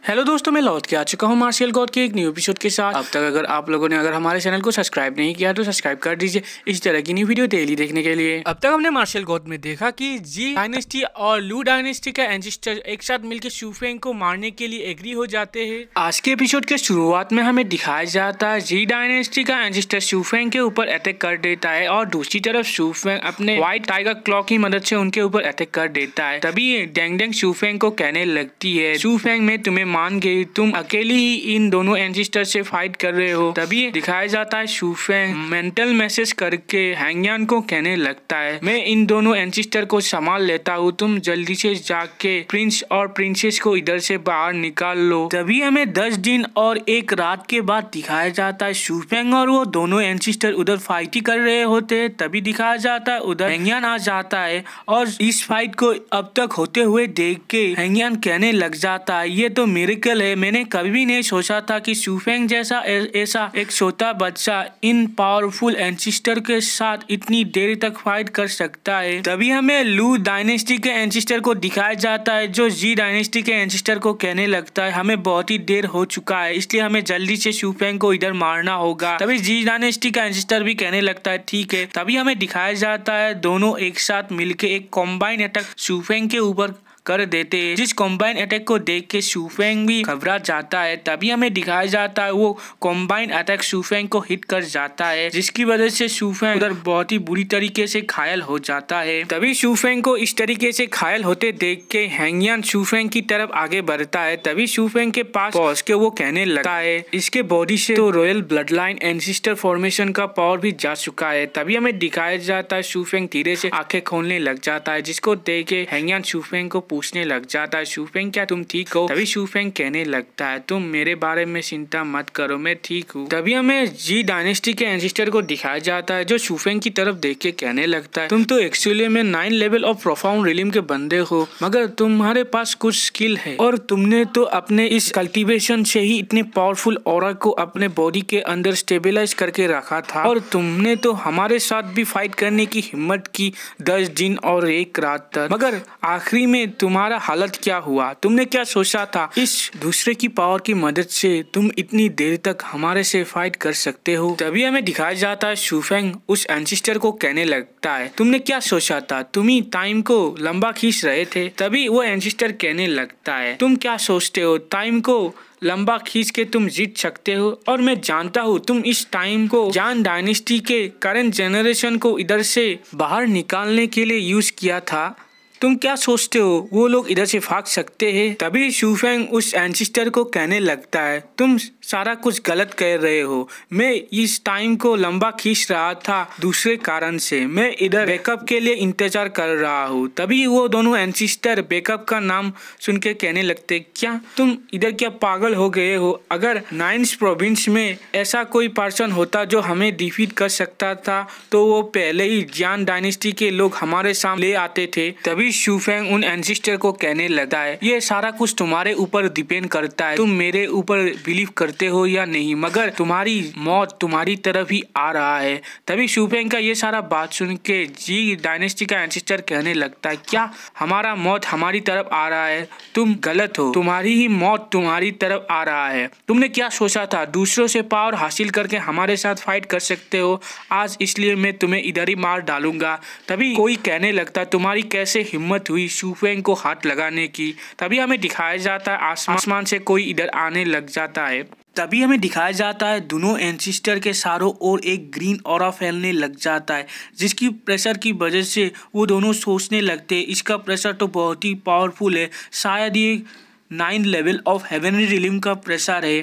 Hello दोस्तों, मैं लौट के आ चुका हूँ मार्शल गॉड के एक न्यू एपिसोड के साथ। अब तक अगर आप लोगों ने हमारे चैनल को सब्सक्राइब नहीं किया तो सब्सक्राइब कर दीजिए इस तरह की न्यू वीडियो डेली देखने के लिए। अब तक हमने मार्शल गॉड में देखा कि जी डायनेस्टी और लू डायनेस्टी का एंसेस्टर एक साथ मिलकर शू फेंग को मारने के लिए एग्री हो जाते हैं। आज के एपिसोड के शुरुआत में हमें दिखाया जाता है जी डायनेस्टी का एंसेस्टर शू फेंग के ऊपर अटैक कर देता है और दूसरी तरफ शू फेंग अपने व्हाइट टाइगर क्लॉ की मदद से उनके ऊपर अटैक कर देता है। तभी डेंग डेंग शू फेंग को कहने लगती है, शू फेंग मैं तुम्हें मान गई, तुम अकेली ही इन दोनों एंसेस्टर से फाइट कर रहे हो। तभी दिखाया जाता है शू फेंग मेंटल मैसेज करके हैंगयान को कहने लगता है, मैं इन दोनों एंसेस्टर को संभाल लेता हूँ, तुम जल्दी से जाके प्रिंस और प्रिंसेस को इधर से बाहर निकाल लो। तभी हमें 10 दिन और एक रात के बाद दिखाया जाता है शू फेंग और वो दोनों एंसेस्टर उधर फाइट ही कर रहे होते हैं। तभी दिखाया जाता है उधर हैंगयान आ जाता है और इस फाइट को अब तक होते हुए देख के हैंगयान कहने लग जाता है, ये तो मिरेकल है, मैंने कभी भी नहीं सोचा था कि शू फेंग जैसा ऐसा एक छोटा बच्चा इन पावरफुल एंसेस्टर के साथ इतनी देर तक फाइट कर सकता है। तभी हमें लू डायनेस्टी के एंसेस्टर को दिखाया जाता है जो जी डायनेस्टी के एंसेस्टर को कहने लगता है, हमें बहुत ही देर हो चुका है, इसलिए हमें जल्दी से शू फेंग को इधर मारना होगा। तभी जी डायनेस्टी का एंसेस्टर भी कहने लगता है ठीक है। तभी हमें दिखाया जाता है दोनों एक साथ मिलके एक कॉम्बाइन अटैक शू फेंग के ऊपर कर देते हैं, जिस कॉम्बाइन अटैक को देख के शू फेंग भी घबरा जाता है। तभी हमें दिखाया जाता है वो कॉम्बाइन अटैक शू फेंग को हिट कर जाता है, जिसकी वजह से शू फेंग उधर बहुत ही बुरी तरीके से घायल हो जाता है। तभी शू फेंग को इस तरीके से घायल होते देख के हैंगयान शू फेंग की तरफ आगे बढ़ता है। तभी शू फेंग के पास पहुंच के वो कहने लगता है, इसके बॉडी से तो royal blood line ancestor formation का पावर भी जा चुका है। तभी हमें दिखाया जाता है शू फेंग धीरे से आंखें खोलने लग जाता है, जिसको देख के हैंगयान शू फेंग को पूछने लग जाता है, शू फेंग क्या तुम ठीक हो? तभी शू फेंग कहने लगता है, तुम मेरे बारे में चिंता मत करो, मैं ठीक हूँ। तभी हमें जी डायनेस्टी के एंसेस्टर को दिखाया जाता है जो शू फेंग की तरफ देख के कहने लगता है, तुम तो एक्चुअली में 9 लेवल ऑफ प्रोफाउंड रिलीम के बंदे हो, मगर तुम्हारे पास कुछ स्किल है और तुमने तो अपने इस कल्टीवेशन से ही इतने पावरफुल ऑरा को अपने बॉडी के अंदर स्टेबलाइज करके रखा था और तुमने तो हमारे साथ भी फाइट करने की हिम्मत की 10 दिन और एक रात तक, मगर आखिरी में तुम्हारा हालत क्या हुआ? तुमने क्या सोचा था इस दूसरे की पावर की मदद से तुम इतनी देर तक हमारे से फाइट कर सकते हो? तभी हमें दिखाया जाता है शू फेंग उस एंसेस्टर को कहने लगता है, तुमने क्या सोचा था? तुम ही टाइम को लंबा खींच रहे थे। तभी वो एंसेस्टर कहने लगता है, तुम क्या सोचते हो टाइम को लंबा खींच के तुम जीत सकते हो? और मैं जानता हूँ तुम इस टाइम को जान डायनेस्टी के करंट जनरेशन को इधर से बाहर निकालने के लिए यूज किया था। तुम क्या सोचते हो वो लोग इधर से भाग सकते हैं? तभी शू फेंग उस एंसेस्टर को कहने लगता है, तुम सारा कुछ गलत कह रहे हो, मैं इस टाइम को लंबा खींच रहा था दूसरे कारण से, मैं इधर बैकअप के लिए इंतजार कर रहा हूँ। तभी वो दोनों एंसेस्टर बैकअप का नाम सुन के कहने लगते, क्या तुम इधर क्या पागल हो गए हो? अगर 9 प्रोविंस में ऐसा कोई पर्सन होता जो हमें डिफीट कर सकता था तो वो पहले ही जियान डायनेस्टी के लोग हमारे सामने ले आते थे। तभी शू फेंग उन एंसेस्टर को कहने लगता है, ये सारा कुछ तुम्हारे ऊपर डिपेंड करता है, तुम मेरे ऊपर बिलीव करते हो या नहीं, मगर तुम्हारी मौत तुम्हारी तरफ ही आ रहा है। तभी शू फेंग का ये सारा बात सुन के जी डायनेस्टी का एंसेस्टर कहने लगता है, क्या हमारा मौत हमारी तरफ आ रहा है? तुम गलत हो, तुम्हारी ही मौत तुम्हारी तरफ आ रहा है। तुमने क्या सोचा था दूसरों से पावर हासिल करके हमारे साथ फाइट कर सकते हो आज, इसलिए मैं तुम्हें इधर ही मार डालूंगा। तभी कोई कहने लगता है, तुम्हारी कैसे हिम्मत हुई शू फेंग को हाथ लगाने की? तभी हमें दिखाया जाता है आसमान से कोई इधर आने लग जाता है। तभी हमें दिखाया जाता है दोनों एंसेस्टर के चारों ओर एक ग्रीन ऑरा फैलने लग जाता है, जिसकी प्रेशर की वजह से वो दोनों सोचने लगते हैं, इसका प्रेशर तो बहुत ही पावरफुल है, शायद ये 9 लेवल ऑफ हेवनली रिलीम का प्रेशर है।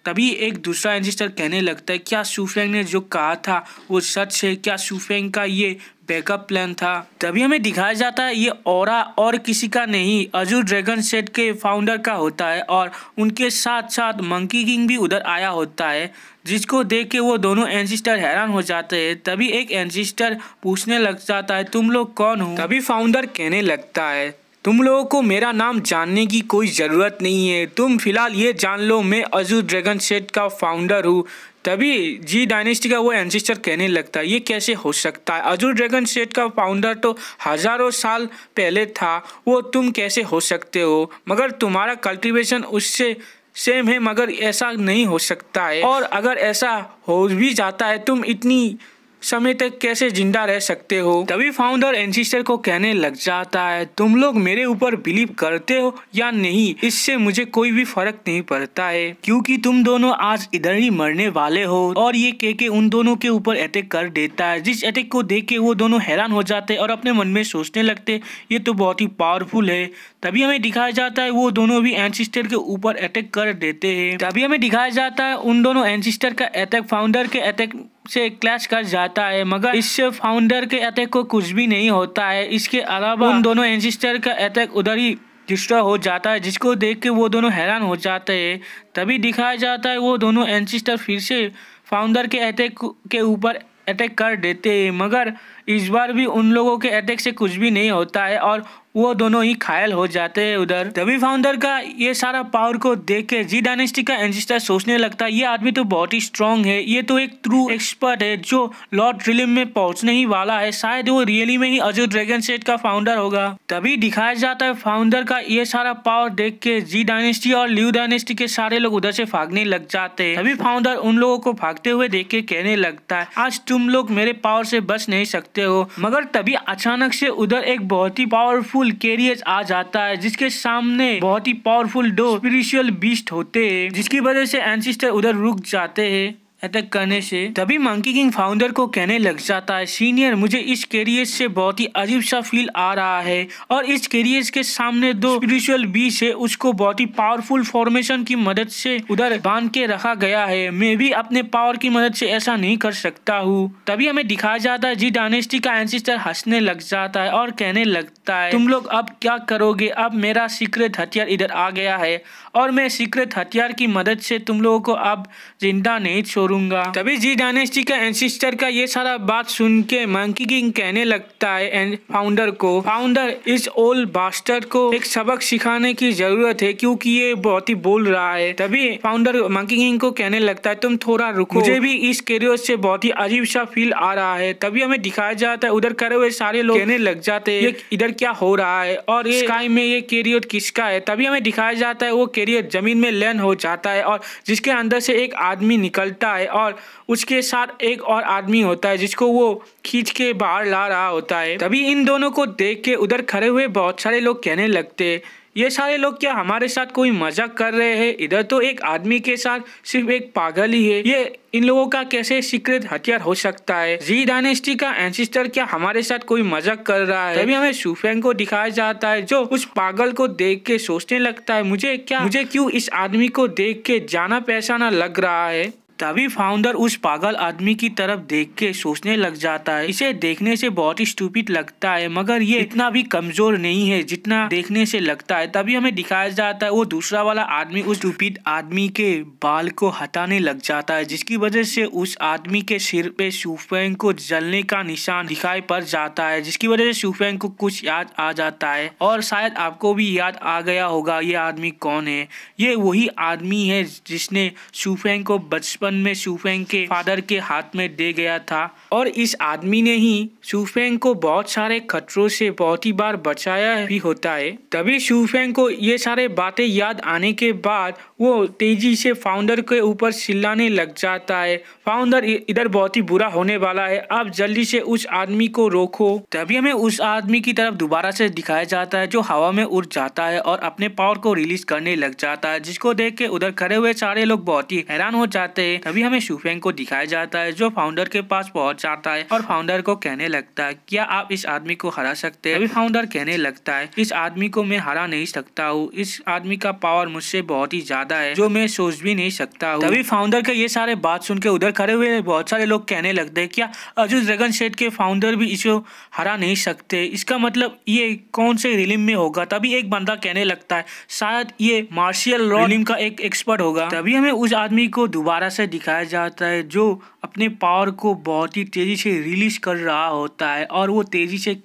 तभी एक दूसरा एंसेस्टर कहने लगता है, क्या शू फेंग ने जो कहा था वो सच है? क्या शू फेंग का ये बैकअप प्लान था? तभी हमें दिखाया जाता है ये ऑरा और किसी का नहीं, अजूर ड्रैगन सेट के फाउंडर का होता है और उनके साथ साथ मंकी किंग भी उधर आया होता है, जिसको देख के वो दोनों एंसेस्टर हैरान हो जाते हैं। तभी एक एंसेस्टर पूछने लग जाता है, तुम लोग कौन हो? तभी फाउंडर कहने लगता है, तुम लोगों को मेरा नाम जानने की कोई ज़रूरत नहीं है, तुम फिलहाल ये जान लो मैं अजूर ड्रैगन सेट का फाउंडर हूँ। तभी जी डायनेस्टी का वो एंसेस्टर कहने लगता है ये कैसे हो सकता है, अजूर ड्रैगन सेट का फाउंडर तो हज़ारों साल पहले था, वो तुम कैसे हो सकते हो, मगर तुम्हारा कल्टीवेशन उससे सेम है, मगर ऐसा नहीं हो सकता है, और अगर ऐसा हो भी जाता है तुम इतनी समय तक कैसे जिंदा रह सकते हो। तभी फाउंडर एंसेस्टर को कहने लग जाता है तुम लोग मेरे ऊपर बिलीव करते हो या नहीं, इससे मुझे कोई भी फर्क नहीं पड़ता है, क्योंकि तुम दोनों आज इधर ही मरने वाले हो। और ये कह के उन दोनों के ऊपर अटैक कर देता है, जिस अटैक को देख के वो दोनों हैरान हो जाते और अपने मन में सोचने लगते ये तो बहुत ही पावरफुल है। तभी हमें दिखाया जाता है वो दोनों भी एंसेस्टर के ऊपर अटैक कर देते हैं। तभी हमें दिखाया जाता है उन दोनों एंसेस्टर का अटैक फाउंडर के अटैक से क्लैश कर जाता है, मगर इससे फाउंडर के अटैक को कुछ भी नहीं होता है। इसके अलावा उन दोनों एंसेस्टर का अटैक उधर ही डिस्ट्रॉय हो जाता है, जिसको देख के वो दोनों हैरान हो जाते हैं। तभी दिखाया जाता है वो दोनों एंसेस्टर फिर से फाउंडर के अटैक के ऊपर अटैक कर देते हैं, मगर इस बार भी उन लोगों के अटैक से कुछ भी नहीं होता है और वो दोनों ही घायल हो जाते हैं उधर। तभी फाउंडर का ये सारा पावर को देख के जी डायनेस्टी का एंसेस्टर सोचने लगता है ये आदमी तो बहुत ही स्ट्रांग है, ये तो एक ट्रू एक्सपर्ट है जो लॉर्ड रिलिम में पहुंचने ही वाला है, शायद वो रियली में ही अजूर ड्रैगन सेट का फाउंडर होगा। तभी दिखाया जाता है फाउंडर का ये सारा पावर देख के जी डायनेस्टी और लियू डायनेस्टी के सारे लोग उधर से भागने लग जाते हैं। तभी फाउंडर उन लोगों को भागते हुए देख के कहने लगता है आज तुम लोग मेरे पावर से बच नहीं सकते हो, मगर तभी अचानक से उधर एक बहुत ही पावरफुल कैरियर आ जाता है, जिसके सामने बहुत ही पावरफुल दो स्पिरिचुअल बीस्ट होते हैं, जिसकी वजह से एंसेस्टर उधर रुक जाते हैं अटैक करने से। तभी मंकी किंग फाउंडर को कहने लग जाता है सीनियर मुझे इस कैरियर से बहुत ही अजीब सा फील आ रहा है, और इस कैरियर के सामने दो स्पिरिचुअल बीस्ट है, उसको बहुत ही पावरफुल फॉर्मेशन की मदद से उधर बांध के रखा गया है, मैं भी अपने पावर की मदद से ऐसा नहीं कर सकता हूँ। तभी हमें दिखाया जाता है जी डायनेस्टी का एंसेस्टर हंसने लग जाता है और कहने लगता है तुम लोग अब क्या करोगे, अब मेरा सीक्रेट हथियार इधर आ गया है और मैं सीक्रेट हथियार की मदद से तुम लोगों को अब जिंदा नहीं छोड़ूंगा। तभी जी डायनेस्टी का एंसेस्टर का ये सारा बात सुन के मंकी किंग कहने लगता है फाउंडर को फाउंडर इस ओल्ड बास्टर्ड को एक सबक सिखाने की जरूरत है, क्योंकि ये बहुत ही बोल रहा है। तभी फाउंडर मंकी किंग को कहने लगता है तुम थोड़ा रुको, मुझे भी इस कैरियर से बहुत ही अजीब सा फील आ रहा है। तभी हमें दिखाया जाता है उधर करे हुए सारे लोग कहने लग जाते हैं ये इधर क्या हो रहा है और ये स्काई में ये कैरियर किसका है। तभी हमें दिखाया जाता है वो कैरियर जमीन में लैंड हो जाता है और जिसके अंदर से एक आदमी निकलता है और उसके साथ एक और आदमी होता है जिसको वो खींच के बाहर ला रहा होता है। तभी इन दोनों को देख के उधर खड़े हुए बहुत सारे लोग कहने लगते हैं ये सारे लोग क्या हमारे साथ कोई मजाक कर रहे हैं, इधर तो एक आदमी के साथ सिर्फ एक पागल ही है, ये इन लोगों का कैसे सीक्रेट हथियार हो सकता है, जी डायनेस्टी का एंसेस्टर क्या हमारे साथ कोई मजाक कर रहा है। तभी हमें शूफेंग को दिखाया जाता है जो उस पागल को देख के सोचने लगता है मुझे क्यों इस आदमी को देख के जाना पहचाना लग रहा है। तभी फाउंडर उस पागल आदमी की तरफ देख के सोचने लग जाता है इसे देखने से बहुत ही स्टूपिड लगता है, मगर ये इतना भी कमजोर नहीं है जितना देखने से लगता है। तभी हमें दिखाया जाता है वो दूसरा वाला आदमी उस स्टूपिड आदमी के बाल को हटाने लग जाता है, जिसकी वजह से उस आदमी के सिर पे शूफेंग को जलने का निशान दिखाई पड़ जाता है, जिसकी वजह से शूफेंग को कुछ याद आ जाता है और शायद आपको भी याद आ गया होगा ये आदमी कौन है। ये वही आदमी है जिसने शूफेंग को बचपन में शूफेंग के फादर के हाथ में दे गया था, और इस आदमी ने ही शूफेंग को बहुत सारे खतरों से बहुत ही बार बचाया भी होता है। तभी शूफेंग को ये सारे बातें याद आने के बाद वो तेजी से फाउंडर के ऊपर चिल्लाने लग जाता है फाउंडर इधर बहुत ही बुरा होने वाला है, आप जल्दी से उस आदमी को रोको। तभी हमें उस आदमी की तरफ दोबारा से दिखाया जाता है जो हवा में उड़ जाता है और अपने पावर को रिलीज करने लग जाता है, जिसको देख के उधर खड़े हुए सारे लोग बहुत ही हैरान हो जाते हैं। तभी हमें शूफेंग को दिखाया जाता है जो फाउंडर के पास पहुंच जाता है और फाउंडर को कहने लगता है क्या आप इस आदमी को हरा सकते हैं। तभी फाउंडर कहने लगता है इस आदमी को मैं हरा नहीं सकता हूँ, इस आदमी का पावर मुझसे बहुत ही ज्यादा है जो मैं सोच भी नहीं सकता हूँ। तभी फाउंडर के ये सारे बात सुन के उधर खड़े हुए बहुत सारे लोग कहने लगते हैं क्या अजूर ड्रैगन सेट के फाउंडर भी इसे हरा नहीं सकते, इसका मतलब ये कौन से रिलिम में होगा। तभी एक बंदा कहने लगता है शायद ये मार्शियल लॉ रिलिम का एक एक्सपर्ट होगा। तभी हमें उस आदमी को दोबारा से दिखाया जाता है जो अपने पावर को बहुत ही तेजी से रिलीज कर रहा होता है और वो तेजी से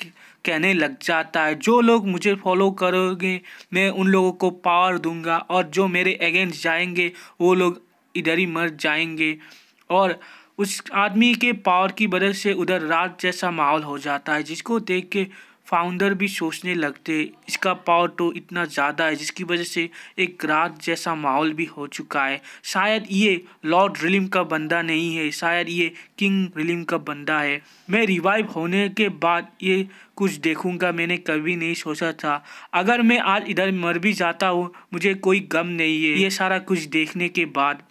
कहने लग जाता है, जो लोग मुझे फॉलो करोगे मैं उन लोगों को पावर दूंगा और जो मेरे अगेंस्ट जाएंगे वो लोग इधर ही मर जाएंगे। और उस आदमी के पावर की वजह से उधर रात जैसा माहौल हो जाता है, जिसको देख के फाउंडर भी सोचने लगते इसका पावर तो इतना ज़्यादा है, जिसकी वजह से एक रात जैसा माहौल भी हो चुका है। शायद ये लॉर्ड रिलिम का बंदा नहीं है, शायद ये किंग रिलिम का बंदा है। मैं रिवाइव होने के बाद ये कुछ देखूंगा, मैंने कभी नहीं सोचा था। अगर मैं आज इधर मर भी जाता हूँ मुझे कोई गम नहीं है ये सारा कुछ देखने के बाद।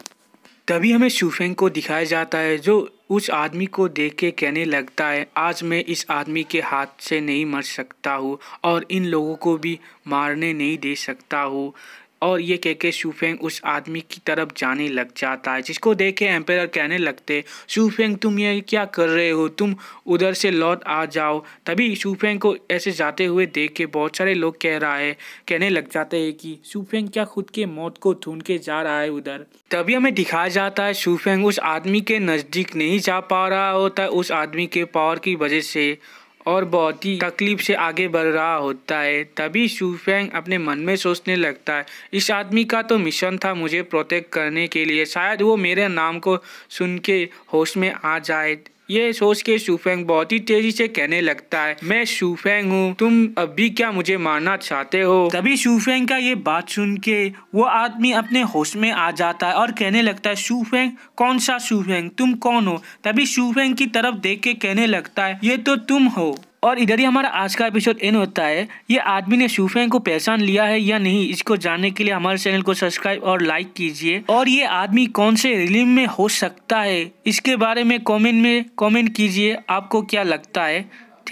तभी हमें शूफेंग को दिखाया जाता है, जो उस आदमी को देख के कहने लगता है आज मैं इस आदमी के हाथ से नहीं मर सकता हूँ और इन लोगों को भी मारने नहीं दे सकता हूँ। और ये कह के शूफेंग उस आदमी की तरफ जाने लग जाता है, जिसको देख के एम्पायर कहने लगते शूफेंग तुम ये क्या कर रहे हो, तुम उधर से लौट आ जाओ। तभी शूफेंग को ऐसे जाते हुए देख के बहुत सारे लोग कहने लग जाते हैं कि शूफेंग क्या खुद के मौत को ढूंढ के जा रहा है उधर। तभी हमें दिखाया जाता है शूफेंग उस आदमी के नज़दीक नहीं जा पा रहा होता है उस आदमी के पावर की वजह से, और बहुत ही तकलीफ से आगे बढ़ रहा होता है। तभी शूफेंग अपने मन में सोचने लगता है इस आदमी का तो मिशन था मुझे प्रोटेक्ट करने के लिए, शायद वो मेरे नाम को सुन के होश में आ जाए। ये सोच के शूफेंग बहुत ही तेजी से कहने लगता है मैं शूफेंग हूँ, तुम अभी क्या मुझे मारना चाहते हो। तभी शूफेंग का ये बात सुन के वो आदमी अपने होश में आ जाता है और कहने लगता है शूफेंग कौन सा शूफेंग, तुम कौन हो। तभी शूफेंग की तरफ देख के कहने लगता है ये तो तुम हो। और इधर ही हमारा आज का एपिसोड एंड होता है। ये आदमी ने शूफेंग को पहचान लिया है या नहीं, इसको जानने के लिए हमारे चैनल को सब्सक्राइब और लाइक कीजिए। और ये आदमी कौन से रिलीम में हो सकता है इसके बारे में कमेंट कीजिए, आपको क्या लगता है।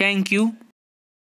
Thank you.